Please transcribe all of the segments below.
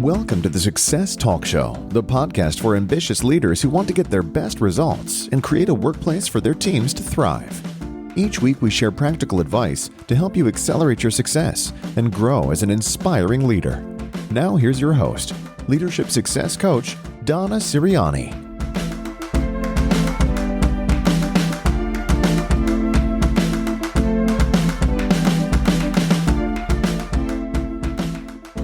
Welcome to the Success Talk Show, the podcast for ambitious leaders who want to get their best results and create a workplace for their teams to thrive. Each week, we share practical advice to help you accelerate your success and grow as an inspiring leader. Now, here's your host, Leadership Success Coach, Donna Siriani.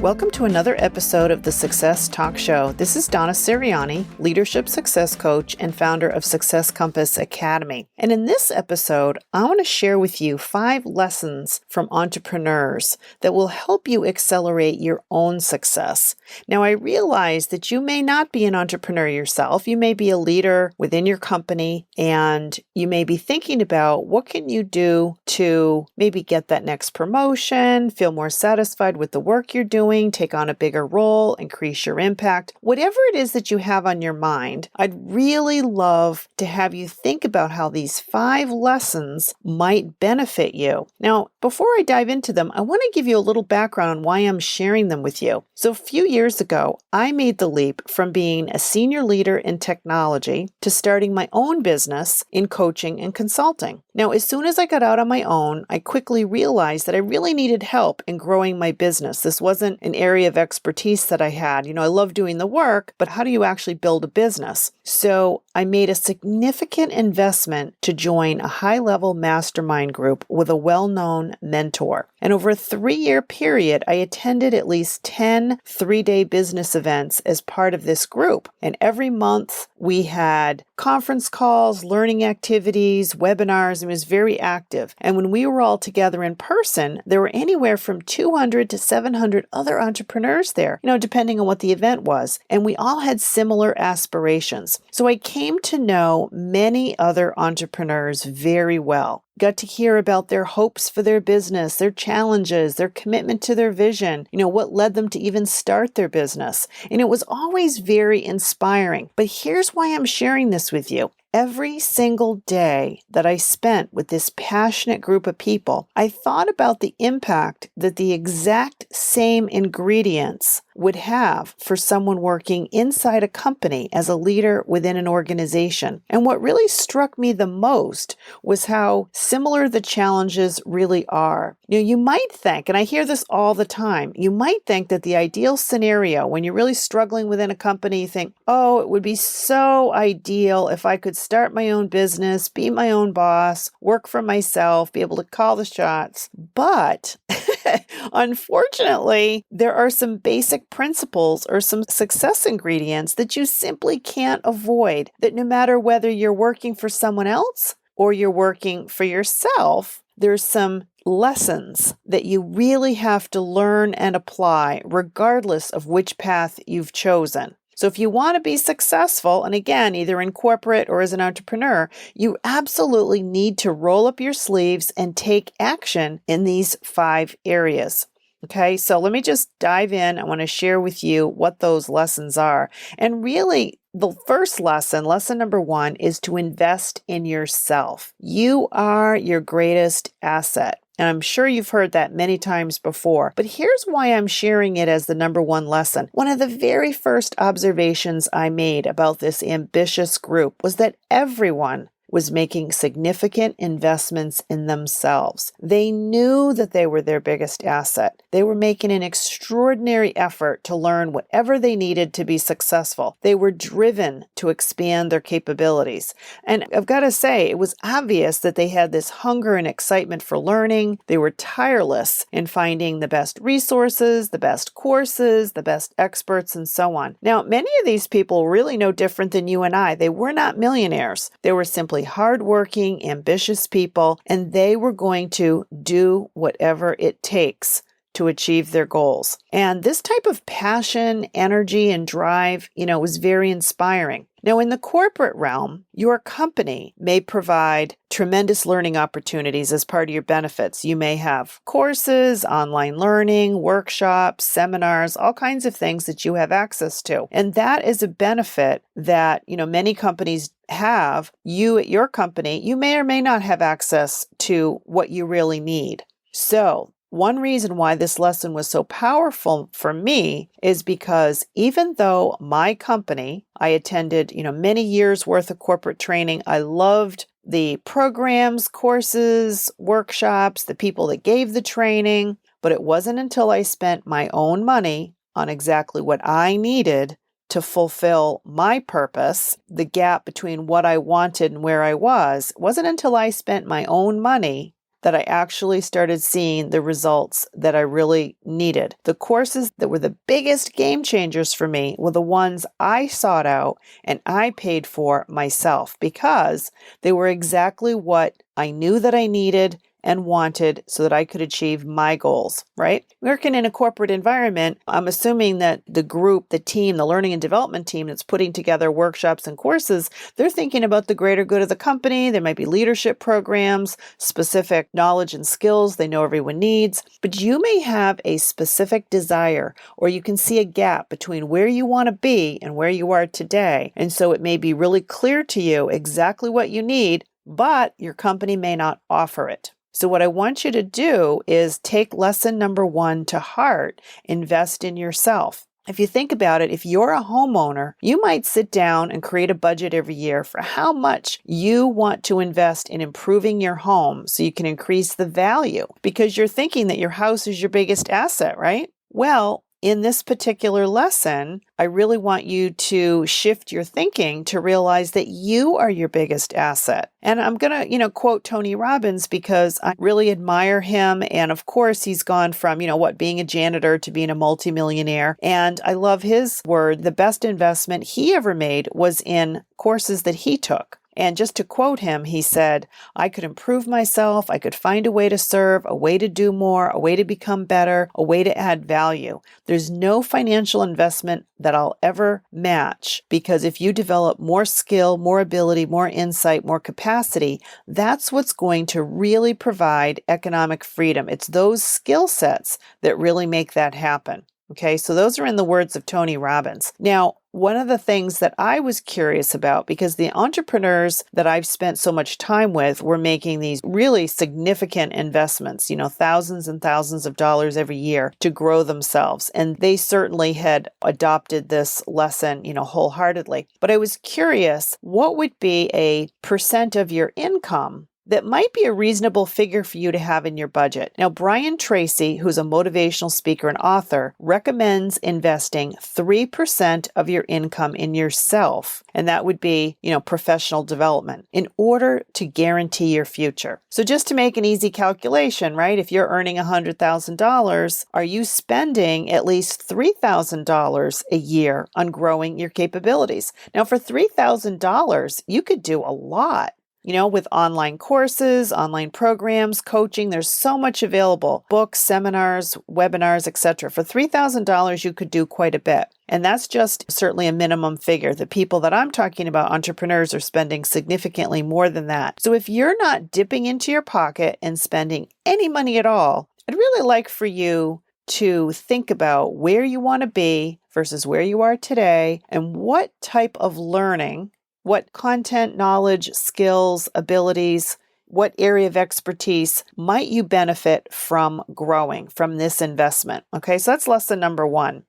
Welcome to another episode of the Success Talk Show. This is Donna Siriani, Leadership Success Coach and founder of Success Compass Academy. And in this episode, I want to share with you 5 lessons from entrepreneurs that will help you accelerate your own success. Now, I realize that you may not be an entrepreneur yourself. You may be a leader within your company, and you may be thinking about what can you do to maybe get that next promotion, feel more satisfied with the work you're doing, take on a bigger role, increase your impact. Whatever it is that you have on your mind, I'd really love to have you think about how these 5 lessons might benefit you. Now, before I dive into them, I want to give you a little background on why I'm sharing them with you. So a few years ago, I made the leap from being a senior leader in technology to starting my own business in coaching and consulting. Now, as soon as I got out on my own, I quickly realized that I really needed help in growing my business. This wasn't an area of expertise that I had. I love doing the work, but how do you actually build a business? So I made a significant investment to join a high-level mastermind group with a well-known mentor. And over a 3-year period, I attended at least 10 3-day business events as part of this group. And every month we had conference calls, learning activities, webinars. It was very active. And when we were all together in person, there were anywhere from 200 to 700 other entrepreneurs there, depending on what the event was. And we all had similar aspirations. So I came to know many other entrepreneurs very well. Got to hear about their hopes for their business, their challenges, their commitment to their vision, what led them to even start their business. And it was always very inspiring. But here's why I'm sharing this with you. Every single day that I spent with this passionate group of people, I thought about the impact that the exact same ingredients would have for someone working inside a company as a leader within an organization. And what really struck me the most was how similar the challenges really are. You might think, and I hear this all the time, you might think that the ideal scenario when you're really struggling within a company, you think, oh, it would be so ideal if I could start my own business, be my own boss, work for myself, be able to call the shots. But unfortunately, there are some basic principles or some success ingredients that you simply can't avoid, that no matter whether you're working for someone else or you're working for yourself, there's some lessons that you really have to learn and apply regardless of which path you've chosen. So if you want to be successful, and again, either in corporate or as an entrepreneur, you absolutely need to roll up your sleeves and take action in these 5 areas. Okay, so let me just dive in. I want to share with you what those lessons are. And really, the first lesson, lesson number 1, is to invest in yourself. You are your greatest asset. And I'm sure you've heard that many times before, but here's why I'm sharing it as the number 1 lesson. One of the very first observations I made about this ambitious group was that everyone was making significant investments in themselves. They knew that they were their biggest asset. They were making an extraordinary effort to learn whatever they needed to be successful. They were driven to expand their capabilities. And I've got to say, it was obvious that they had this hunger and excitement for learning. They were tireless in finding the best resources, the best courses, the best experts, and so on. Now, many of these people were really no different than you and I. They were not millionaires. They were simply hardworking, ambitious people, and they were going to do whatever it takes to achieve their goals. And this type of passion, energy, and drive, was very inspiring. Now, in the corporate realm, your company may provide tremendous learning opportunities as part of your benefits. You may have courses, online learning, workshops, seminars, all kinds of things that you have access to. And that is a benefit that, many companies have. You at your company, you may or may not have access to what you really need. So one reason why this lesson was so powerful for me is because even though my company, I attended, many years worth of corporate training, I loved the programs, courses, workshops, the people that gave the training, but it wasn't until I spent my own money on exactly what I needed to fulfill my purpose, the gap between what I wanted and where I was, it wasn't until I spent my own money that I actually started seeing the results that I really needed. The courses that were the biggest game changers for me were the ones I sought out and I paid for myself because they were exactly what I knew that I needed and wanted so that I could achieve my goals, right? Working in a corporate environment, I'm assuming that the group, the team, the learning and development team that's putting together workshops and courses, they're thinking about the greater good of the company. There might be leadership programs, specific knowledge and skills they know everyone needs, but you may have a specific desire or you can see a gap between where you want to be and where you are today. And so it may be really clear to you exactly what you need, but your company may not offer it. So what I want you to do is take lesson number 1 to heart, invest in yourself. If you think about it, if you're a homeowner, you might sit down and create a budget every year for how much you want to invest in improving your home so you can increase the value because you're thinking that your house is your biggest asset, right? Well, in this particular lesson, I really want you to shift your thinking to realize that you are your biggest asset. And I'm going to, quote Tony Robbins because I really admire him. And of course, he's gone from, being a janitor to being a multimillionaire. And I love his word. The best investment he ever made was in courses that he took. And just to quote him, he said, I could improve myself, I could find a way to serve, a way to do more, a way to become better, a way to add value. There's no financial investment that I'll ever match because if you develop more skill, more ability, more insight, more capacity, that's what's going to really provide economic freedom. It's those skill sets that really make that happen. Okay, so those are in the words of Tony Robbins. Now, one of the things that I was curious about, because the entrepreneurs that I've spent so much time with were making these really significant investments, thousands and thousands of dollars every year to grow themselves. And they certainly had adopted this lesson, wholeheartedly. But I was curious, what would be a percent of your income that might be a reasonable figure for you to have in your budget? Now, Brian Tracy, who's a motivational speaker and author, recommends investing 3% of your income in yourself. And that would be, professional development in order to guarantee your future. So just to make an easy calculation, right? If you're earning $100,000, are you spending at least $3,000 a year on growing your capabilities? Now, for $3,000, you could do a lot. With online courses, online programs, coaching, there's so much available. Books, seminars, webinars, etc. For $3,000, you could do quite a bit. And that's just certainly a minimum figure. The people that I'm talking about, entrepreneurs, are spending significantly more than that. So if you're not dipping into your pocket and spending any money at all, I'd really like for you to think about where you want to be versus where you are today and what type of learning, what content, knowledge, skills, abilities, what area of expertise might you benefit from growing from this investment? Okay, so that's lesson number 1.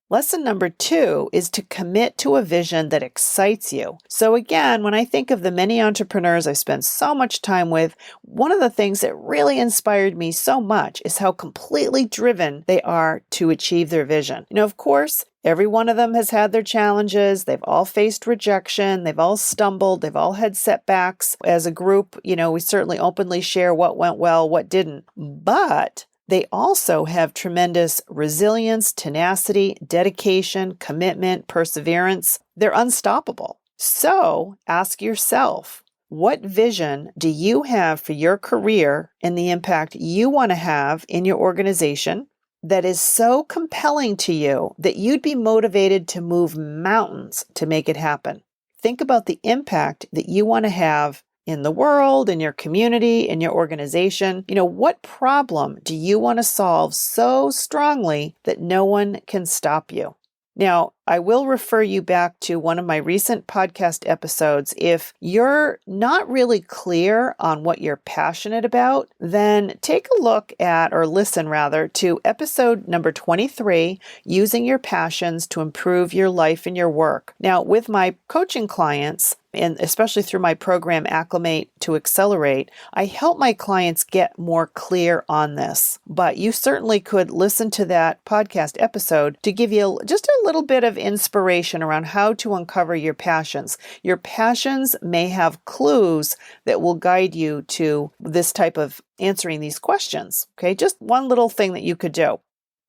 Lesson number 2 is to commit to a vision that excites you. So again, when I think of the many entrepreneurs I spent so much time with, one of the things that really inspired me so much is how completely driven they are to achieve their vision. Of course, every one of them has had their challenges. They've all faced rejection. They've all stumbled. They've all had setbacks. As a group, we certainly openly share what went well, what didn't. But they also have tremendous resilience, tenacity, dedication, commitment, perseverance. They're unstoppable. So ask yourself, what vision do you have for your career and the impact you want to have in your organization that is so compelling to you that you'd be motivated to move mountains to make it happen? Think about the impact that you want to have in the world, in your community, in your organization. What problem do you want to solve so strongly that no one can stop you? Now, I will refer you back to one of my recent podcast episodes. If you're not really clear on what you're passionate about, then take a look at, or listen rather, to episode number 23, Using Your Passions to Improve Your Life and Your Work. Now, with my coaching clients, and especially through my program, Acclimate to Accelerate, I help my clients get more clear on this. But you certainly could listen to that podcast episode to give you just a little bit of inspiration around how to uncover your passions. Your passions may have clues that will guide you to this type of answering these questions. Okay, just one little thing that you could do.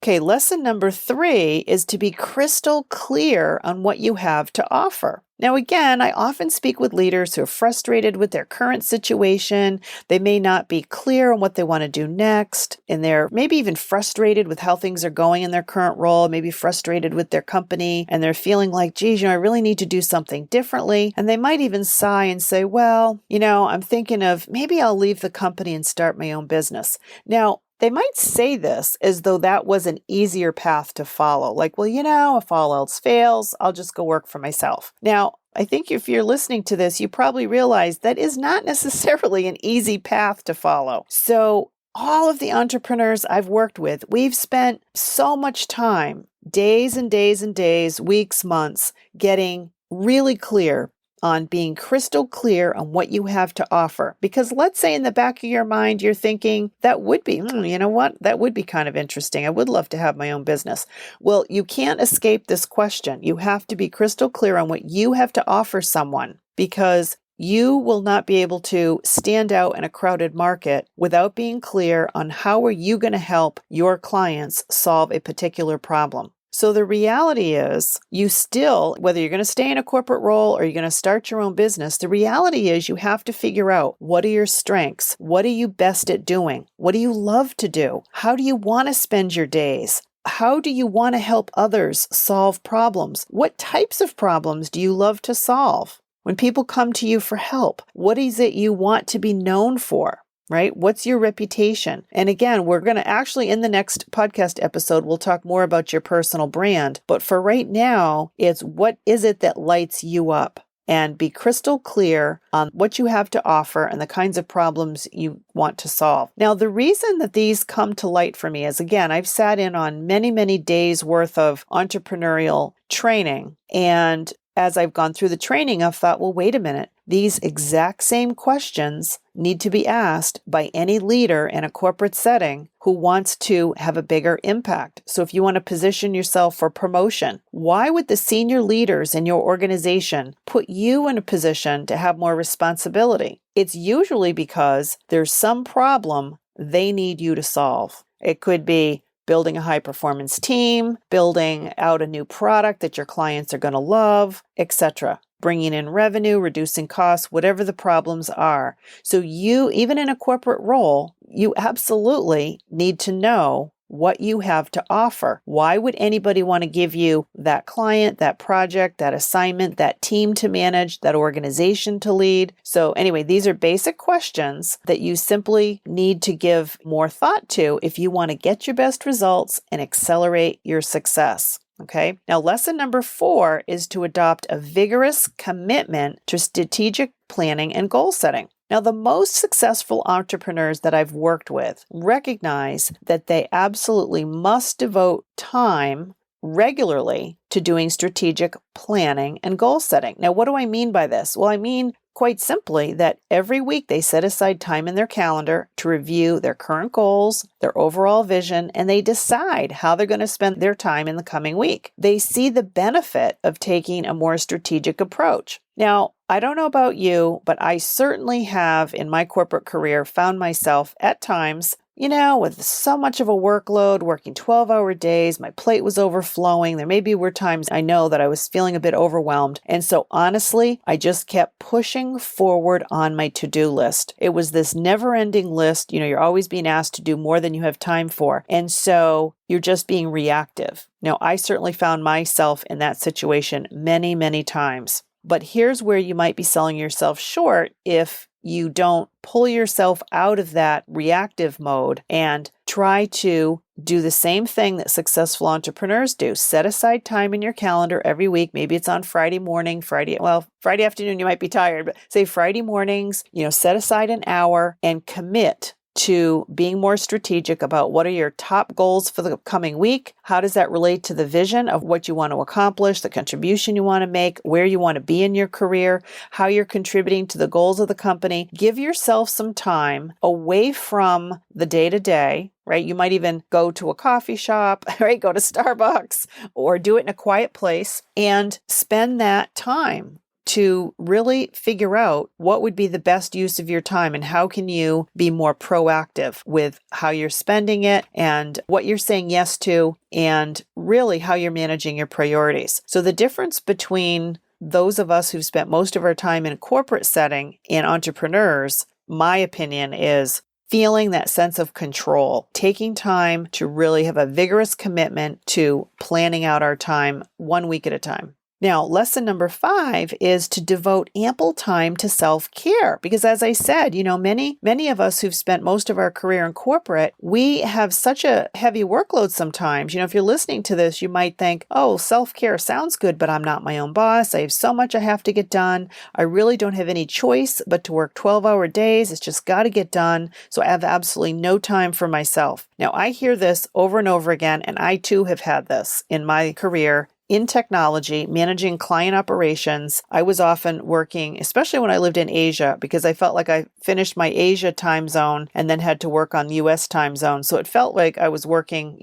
Okay, lesson number 3 is to be crystal clear on what you have to offer. Now, again, I often speak with leaders who are frustrated with their current situation. They may not be clear on what they want to do next, and they're maybe even frustrated with how things are going in their current role, maybe frustrated with their company, and they're feeling like, geez, I really need to do something differently. And they might even sigh and say, well, I'm thinking of maybe I'll leave the company and start my own business. Now, they might say this as though that was an easier path to follow. Like, well, if all else fails, I'll just go work for myself. Now, I think if you're listening to this, you probably realize that is not necessarily an easy path to follow. So all of the entrepreneurs I've worked with, we've spent so much time, days and days and days, weeks, months, getting really clear on being crystal clear on what you have to offer. Because let's say in the back of your mind, you're thinking, that would be, that would be kind of interesting. I would love to have my own business. Well, you can't escape this question. You have to be crystal clear on what you have to offer someone, because you will not be able to stand out in a crowded market without being clear on how are you going to help your clients solve a particular problem. So the reality is, you still, whether you're going to stay in a corporate role or you're going to start your own business, the reality is you have to figure out, what are your strengths? What are you best at doing? What do you love to do? How do you want to spend your days? How do you want to help others solve problems? What types of problems do you love to solve? When people come to you for help, what is it you want to be known for? Right? What's your reputation? And again, we're going to actually, in the next podcast episode, we'll talk more about your personal brand. But for right now, it's what is it that lights you up? And be crystal clear on what you have to offer and the kinds of problems you want to solve. Now, the reason that these come to light for me is, again, I've sat in on many, many days worth of entrepreneurial training. And as I've gone through the training, I've thought, well, wait a minute. These exact same questions need to be asked by any leader in a corporate setting who wants to have a bigger impact. So if you want to position yourself for promotion, why would the senior leaders in your organization put you in a position to have more responsibility? It's usually because there's some problem they need you to solve. It could be building a high-performance team, building out a new product that your clients are going to love, etc. Bringing in revenue, reducing costs, whatever the problems are. So you, even in a corporate role, you absolutely need to know what you have to offer. Why would anybody want to give you that client, that project, that assignment, that team to manage, that organization to lead? So anyway, these are basic questions that you simply need to give more thought to if you want to get your best results and accelerate your success. Okay. Now, lesson number 4 is to adopt a vigorous commitment to strategic planning and goal setting. Now, the most successful entrepreneurs that I've worked with recognize that they absolutely must devote time regularly to doing strategic planning and goal setting. Now, what do I mean by this? Well, I mean quite simply that every week they set aside time in their calendar to review their current goals, their overall vision, and they decide how they're going to spend their time in the coming week. They see the benefit of taking a more strategic approach. Now, I don't know about you, but I certainly have in my corporate career found myself at times, with so much of a workload, working 12-hour days, my plate was overflowing. There were times I know that I was feeling a bit overwhelmed. And so honestly, I just kept pushing forward on my to-do list. It was this never-ending list. You're always being asked to do more than you have time for. And so you're just being reactive. Now, I certainly found myself in that situation many, many times. But here's where you might be selling yourself short if you don't pull yourself out of that reactive mode and try to do the same thing that successful entrepreneurs do. Set aside time in your calendar every week. Maybe it's on Friday morning, Friday afternoon, you might be tired, but say Friday mornings, set aside an hour and commit to being more strategic about what are your top goals for the coming week. How does that relate to the vision of what you want to accomplish, the contribution you want to make, where you want to be in your career, how you're contributing to the goals of the company. Give yourself some time away from the day-to-day, right? You might even go to a coffee shop, right? Go to Starbucks or do it in a quiet place and spend that time to really figure out what would be the best use of your time and how can you be more proactive with how you're spending it and what you're saying yes to and really how you're managing your priorities. So the difference between those of us who've spent most of our time in a corporate setting and entrepreneurs, my opinion is feeling that sense of control, taking time to really have a vigorous commitment to planning out our time 1 week at a time. Now, lesson number 5 is to devote ample time to self-care. Because as I said, many of us who've spent most of our career in corporate, we have such a heavy workload sometimes. If you're listening to this, you might think, oh, self-care sounds good, but I'm not my own boss. I have so much I have to get done. I really don't have any choice but to work 12-hour days. It's just got to get done. So I have absolutely no time for myself. Now, I hear this over and over again, and I too have had this in my career. In technology, managing client operations, I was often working, especially when I lived in Asia, because I felt like I finished my Asia time zone and then had to work on US time zone. So it felt like I was working,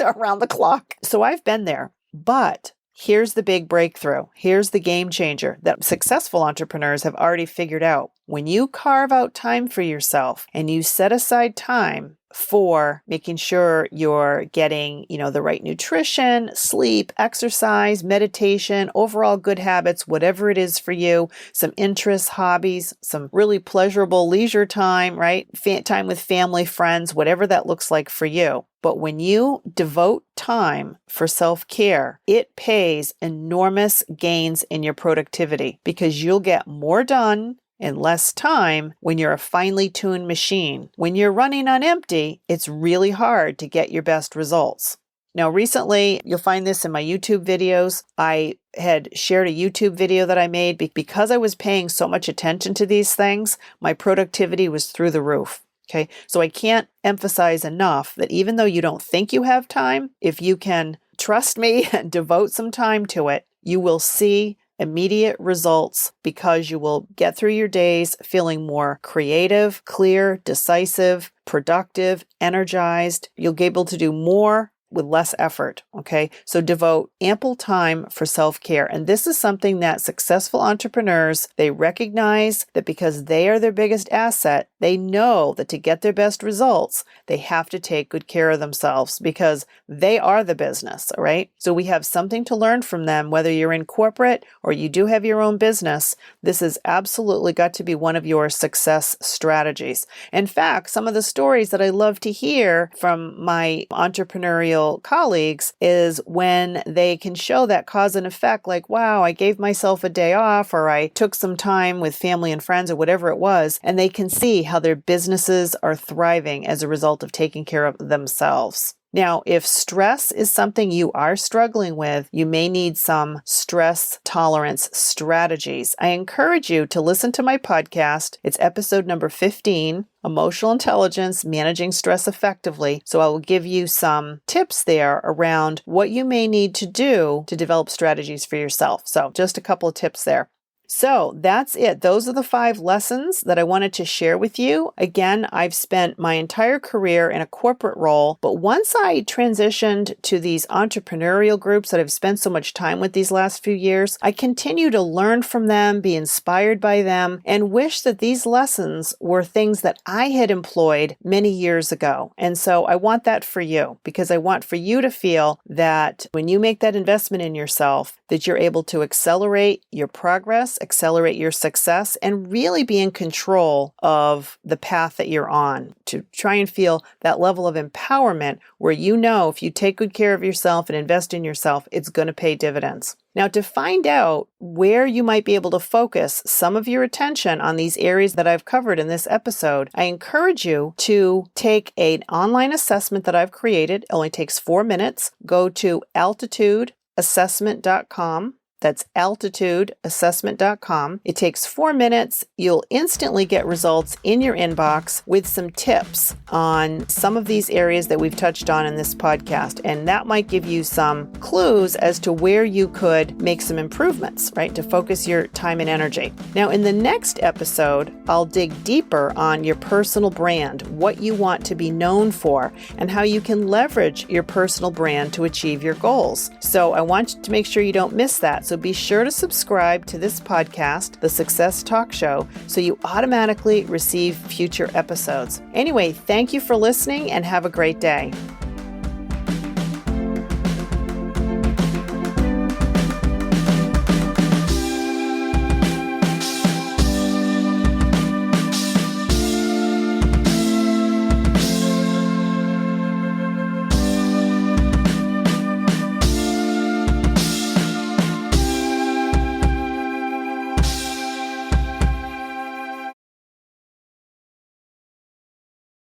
around the clock. So I've been there. But here's the big breakthrough. Here's the game changer that successful entrepreneurs have already figured out. When you carve out time for yourself and you set aside time for making sure you're getting, the right nutrition, sleep, exercise, meditation, overall good habits, whatever it is for you, some interests, hobbies, some really pleasurable leisure time, right? Time with family, friends, whatever that looks like for you. But when you devote time for self-care, it pays enormous gains in your productivity because you'll get more done in less time when you're a finely tuned machine. When you're running on empty, it's really hard to get your best results. Now, recently, you'll find this in my YouTube videos. I had shared a YouTube video that I made because I was paying so much attention to these things, my productivity was through the roof. Okay, so I can't emphasize enough that even though you don't think you have time, if you can trust me and devote some time to it, you will see immediate results because you will get through your days feeling more creative, clear, decisive, productive, energized. You'll be able to do more with less effort, okay? So devote ample time for self-care. And this is something that successful entrepreneurs, they recognize that because they are their biggest asset, they know that to get their best results, they have to take good care of themselves because they are the business, all right? So we have something to learn from them, whether you're in corporate or you do have your own business. This has absolutely got to be one of your success strategies. In fact, some of the stories that I love to hear from my entrepreneurial colleagues is when they can show that cause and effect, like, wow, I gave myself a day off or I took some time with family and friends or whatever it was, and they can see how their businesses are thriving as a result of taking care of themselves. Now, if stress is something you are struggling with, you may need some stress tolerance strategies. I encourage you to listen to my podcast. It's episode number 15, Emotional Intelligence, Managing Stress Effectively. So I will give you some tips there around what you may need to do to develop strategies for yourself. So just a couple of tips there. So that's it. Those are the 5 lessons that I wanted to share with you. Again, I've spent my entire career in a corporate role, but once I transitioned to these entrepreneurial groups that I've spent so much time with these last few years, I continue to learn from them, be inspired by them, and wish that these lessons were things that I had employed many years ago. And so I want that for you because I want for you to feel that when you make that investment in yourself, that you're able to accelerate your progress accelerate your success, and really be in control of the path that you're on, to try and feel that level of empowerment where you know if you take good care of yourself and invest in yourself, it's going to pay dividends. Now, to find out where you might be able to focus some of your attention on these areas that I've covered in this episode, I encourage you to take an online assessment that I've created. It only takes 4 minutes. Go to altitudeassessment.com. That's altitudeassessment.com. It takes 4 minutes. You'll instantly get results in your inbox with some tips on some of these areas that we've touched on in this podcast. And that might give you some clues as to where you could make some improvements, right? To focus your time and energy. Now, in the next episode, I'll dig deeper on your personal brand, what you want to be known for, and how you can leverage your personal brand to achieve your goals. So I want to make sure you don't miss that. So be sure to subscribe to this podcast, The Success Talk Show, so you automatically receive future episodes. Anyway, thank you for listening and have a great day.